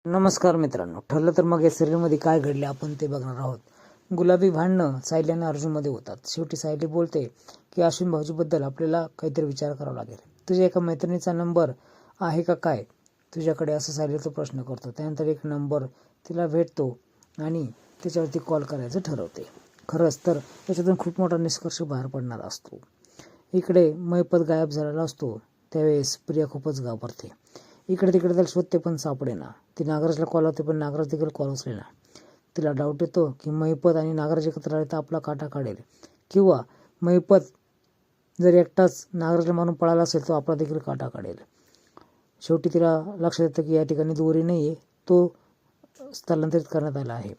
नमस्कार मित्रांनो, ठरलं तर मग या सिरियलमध्ये काय घडले आपण ते बघणार आहोत. गुलाबी भांडणं सायली आणि अर्जुनमध्ये होतात. शेवटी सायली बोलते की अश्विन भाऊजीबद्दल आपल्याला काहीतरी विचार करावा लागेल. तुझ्या एका मैत्रिणीचा नंबर आहे का काय तुझ्याकडे, असं सायली तो प्रश्न करतो. त्यानंतर एक नंबर तिला भेटतो आणि त्याच्यावरती कॉल करायचं ठरवते. खरंच तर त्याच्यातून खूप मोठा निष्कर्ष बाहेर पडणार असतो. इकडे महिपत गायब झालेला असतो. त्यावेळेस प्रिया खूपच घाबरते. इकडे तिकडे त्याला शोधते पण सापडेना. ती नागराजला कॉल होते पण नागराज देखील कॉल उचलेना. तिला डाऊट येतो की महिपत आणि नागराज एकत्र आले तर आपला काटा काढेल, किंवा महिपत जर एकटाच नागराजला मारून पळाला असेल तो आपला देखील काटा काढेल. शेवटी तिला लक्षात येतं की या ठिकाणी दोरी नाही आहे, तो स्थलांतरित करण्यात आला आहे.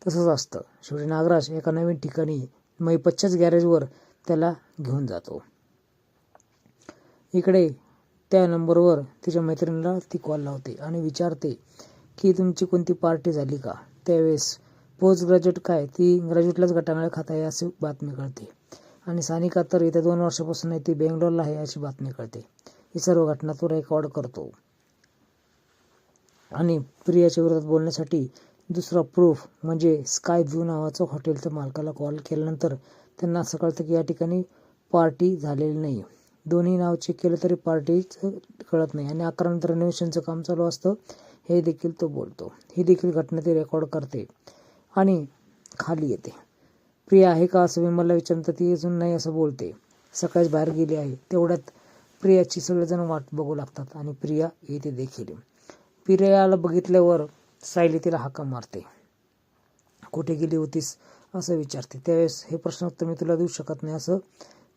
तसंच असतं. शेवटी नागराज एका नवीन ठिकाणी महिपतच्याच गॅरेजवर त्याला घेऊन जातो. इकडे त्या नंबरवर तिच्या मैत्रिणीला ती कॉल लावते आणि विचारते की तुमची कोणती पार्टी झाली का. त्यावेळेस पोस्ट ग्रॅज्युएट काय ती ग्रॅज्युएटलाच गटांगळ्या खात आहे अशी बातमी कळते, आणि सानिका तर येत्या 2 वर्षापासून ती बेंगलोरला आहे अशी बातमी कळते. ही सर्व घटना तो रेकॉर्ड करतो आणि प्रियाच्या विरोधात बोलण्यासाठी दुसरा प्रूफ म्हणजे स्काय व्ह्यू नावाचं हॉटेलच्या मालकाला कॉल केल्यानंतर त्यांना असं कळतं की या ठिकाणी पार्टी झालेली नाही. दोन्ही नाव चेक केलं तरी पार्टीच कळत नाही, आणि 11 नंतर रेनोव्हेशनचं काम चालू असतं हे देखील तो बोलतो. ही देखील घटना ती रेकॉर्ड करते आणि खाली येते. प्रिया आहे का असं विमलला विचारतं, ती अजून नाही असं बोलते. सकाळीच बाहेर गेली आहे. तेवढ्यात प्रियाची सगळेजण वाट बघू लागतात आणि प्रिया येते देखील. प्रियाला बघितल्यावर सायली तिला हाका मारते. कुठे गेली होतीस असं विचारते. त्यावेळेस हे प्रश्न उत्तर मी तुला देऊ शकत नाही असं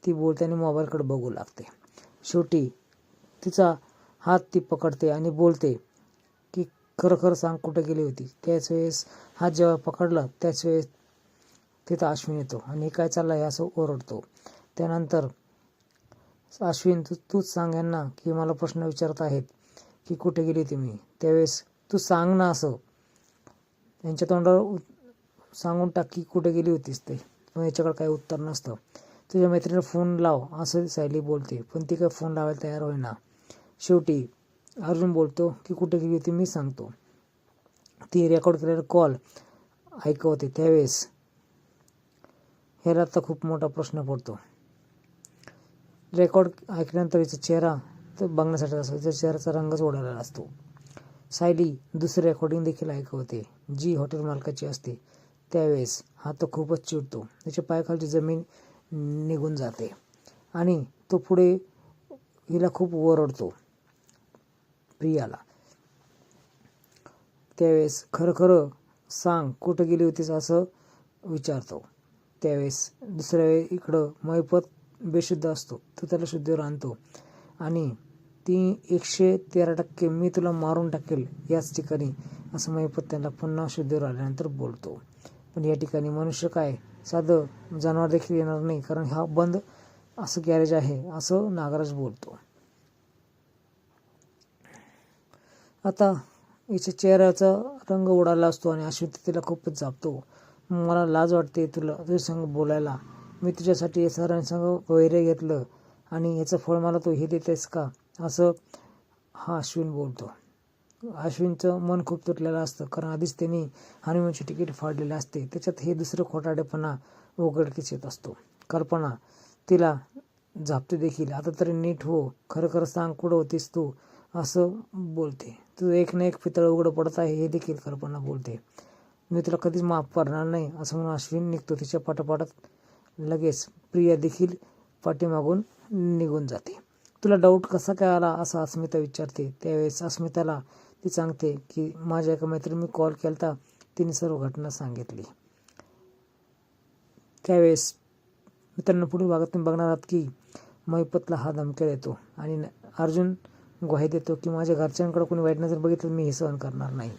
ती बोलते आणि मोबाईलकडे बघू लागते. शेवटी तिचा हात ती पकडते आणि बोलते की खरं खरं सांग कुठे गेली होती. त्याच वेळेस हात जेव्हा पकडला त्याच वेळेस तिथं अश्विन येतो आणि हे काय चाललं आहे असं ओरडतो. त्यानंतर अश्विन तूच सांग यांना की मला प्रश्न विचारत आहेत की कुठे गेली होती मी. त्यावेळेस तू सांग ना असं यांच्या तोंडावर सांगून टाक की कुठे गेली होतीस ते. पण याच्याकडे काही उत्तर नसतं. तुझ्या मैत्रिणीला फोन लाव असं सायली बोलते, पण ती काही फोन लावायला तयार होईना. शेवटी अर्जुन बोलतो की कुठे गेली होती मी सांगतो. ती रेकॉर्ड केलेला कॉल ऐकवते. त्यावेळेस ह्याला तर खूप मोठा प्रश्न पडतो. रेकॉर्ड ऐकल्यानंतर हिचा चेहरा तर बघण्यासाठी असतो, तिच्या चेहऱ्याचा रंगच उडालेला असतो. सायली दुसरी रेकॉर्डिंग देखील ऐकवते जी हॉटेल मालकाची असते. त्यावेळेस हा तो खूपच चिडतो. त्याच्या पायाखालची जमीन निघून जाते आणि तो पुढे हिला खूप ओरडतो प्रियाला. त्यावेळेस खरं खरं सांग कुठं गेली होतीस असं विचारतो. त्यावेळेस दुसऱ्या वेळी इकडं महिपत बेशुद्ध असतो. तो त्याला शुद्धीवर आणतो आणि ती 113% मी तुला मारून टाकेल याच ठिकाणी असं महिपत त्यांना पुन्हा शुद्धीवर आल्यानंतर बोलतो. पण या ठिकाणी मनुष्य काय साधं जनावर देखील येणार नाही, कारण हा बंद असं गॅरेज आहे असं नागराज बोलतो. आता हिच्या चेहऱ्याचा रंग उडाला असतो आणि अश्विन तिला खूपच जापतो. मला लाज वाटते तुझ्या संग बोलायला. मी तुझ्यासाठी सरांसंग वैर घेतलं आणि याचं फळ मला तू हे देतेस का असं हा अश्विन बोलतो. अश्विनचं मन खूप तुटलेलं असतं, कारण आधीच त्यांनी हनीमूनची तिकीट फाडलेली असते. त्याच्यात हे दुसरं खोटाडेपणा उघडकीस येत असतो. कल्पना तिला झापते देखील. आता तरी नीट हो, खरं खरं सांग कुठं होतीस तू असं बोलते. तुझं एक ना एक पितळ उघडं पडत आहे हे देखील कल्पना बोलते. मी तुला कधीच माफ करणार नाही असं म्हणून अश्विन निघतो. तिच्या पाठोपाठात लगेच प्रिया देखील पाठीमागून निघून जाते. तुला डाऊट कसा काय आला असं अस्मिता विचारते. त्यावेळेस अस्मिताला ती सांगते की माझ्या एका मैत्रिणी कॉल केलता, तिने सर्व घटना सांगितली. त्यावेळेस मित्रांनो पुढील भागात तुम्ही बघणार आहात की महिपतला हा धमक्या देतो आणि अर्जुन ग्वाही देतो की माझ्या घरच्यांकडे कोणी वाईट नजर बघितलं मी हे सहन करणार नाही.